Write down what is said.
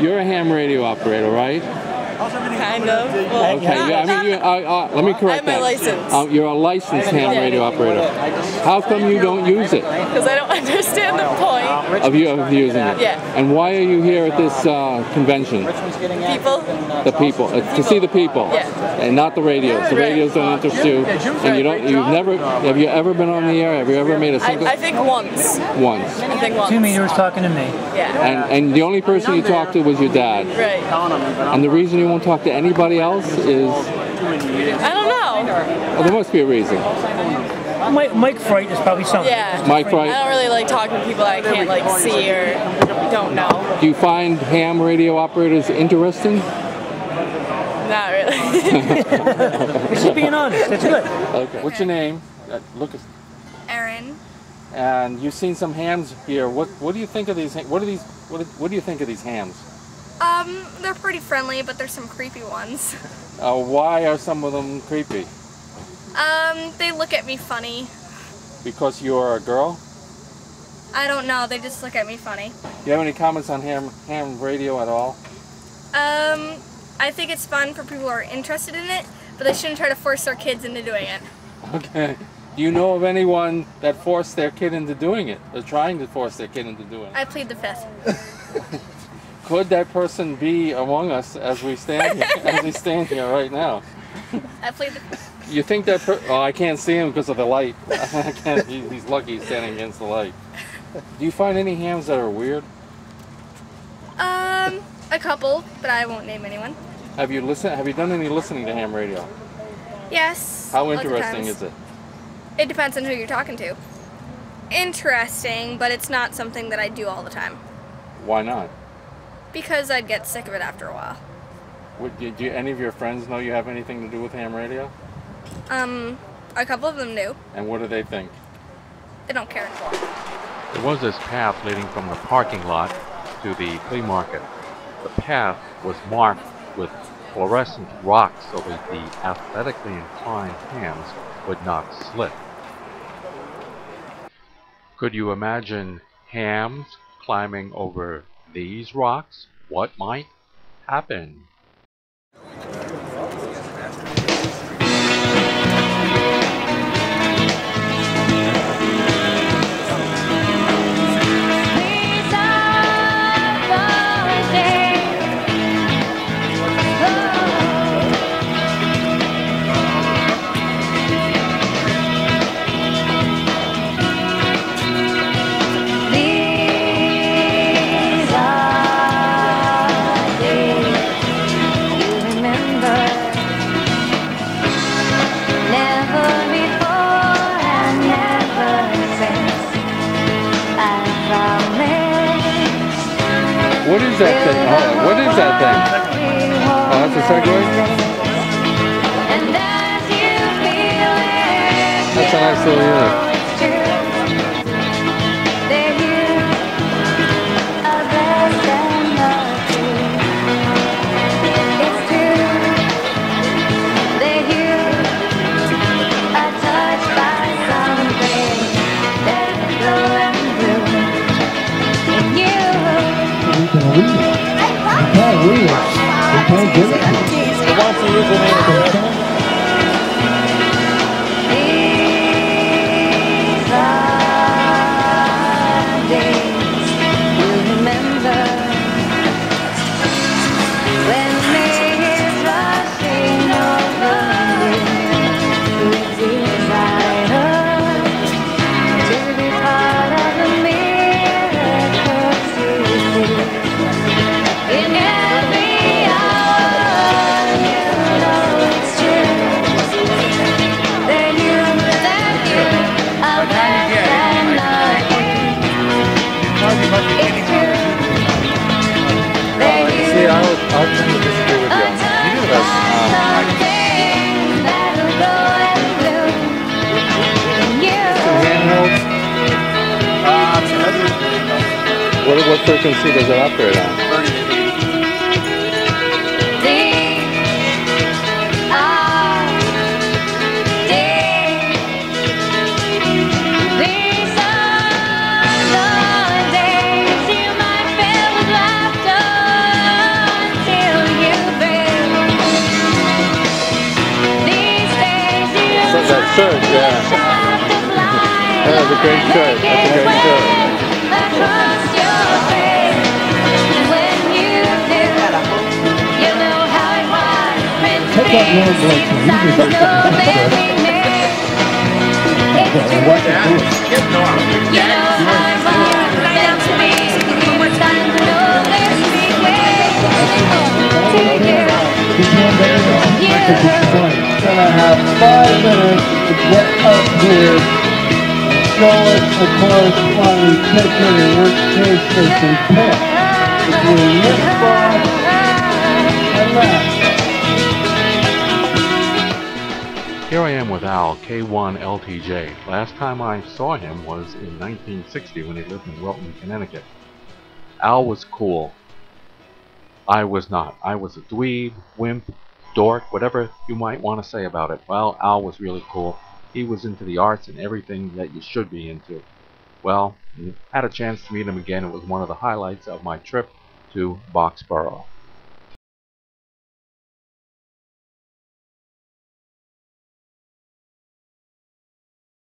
You're a ham radio operator, right? Kind of. Well, Okay, yeah, I mean, let me correct that. I have my license. You're a licensed ham radio operator. How come you don't use it? Because I don't understand the point. Of using it? Yeah. And why are you here at this convention? People? The people. To see the people. Yeah. And not the radios. The radios don't interest you. And have you ever been on the air? Have you ever made a single? I think once. Once. I think once. 2 meters talking to me. Yeah. And the only person you talked to was your dad. Right. And the reason you won't talk to anybody else is? I don't know. Well, there must be a reason. Mike fright is probably something. Yeah. Mike fright? I don't really like talking to people I can't like see or don't know. Do you find ham radio operators interesting? Not really. Just being honest. That's good. Okay. What's your name? Lucas. Erin. And you've seen some hams here. What do you think of these? What do you think of these hams? They're pretty friendly, but there's some creepy ones. Why are some of them creepy? They look at me funny. Because you're a girl? I don't know, they just look at me funny. Do you have any comments on ham radio at all? I think it's fun for people who are interested in it, but they shouldn't try to force their kids into doing it. Okay. Do you know of anyone that forced their kid into doing it? Or trying to force their kid into doing it? I plead the fifth. Could that person be among us as we stand here, right now? I plead the fifth. You think that I can't see him because of the light. I can't. He's lucky he's standing against the light. Do you find any hams that are weird? A couple, but I won't name anyone. Have you done any listening to ham radio? Yes. How interesting is it? It depends on who you're talking to. Interesting, but it's not something that I do all the time. Why not? Because I'd get sick of it after a while. Do any of your friends know you have anything to do with ham radio? A couple of them do. And what do they think? They don't care. There was this path leading from the parking lot to the flea market. The path was marked with fluorescent rocks so that the athletically inclined hams would not slip. Could you imagine hams climbing over these rocks? What might happen? What is that thing? Oh, what is that thing? Oh, that's a Segway? That's a nice little unit. I'll tend to disagree with you on that. What frequency does it operate on? shirt, yeah. That was a great shirt. That's a great shirt. Take that long break. What to do? Gonna have 5 minutes to get up here and show us the corresponding picture in which case they compare between this box and that. Here I am with Al, K1LTJ. Last time I saw him was in 1960 when he lived in Wilton, Connecticut. Al was cool. I was not. I was a dweeb, wimp, dork, whatever you might want to say about it. Well, Al was really cool. He was into the arts and everything that you should be into. Well, had a chance to meet him again. It was one of the highlights of my trip to Boxboro.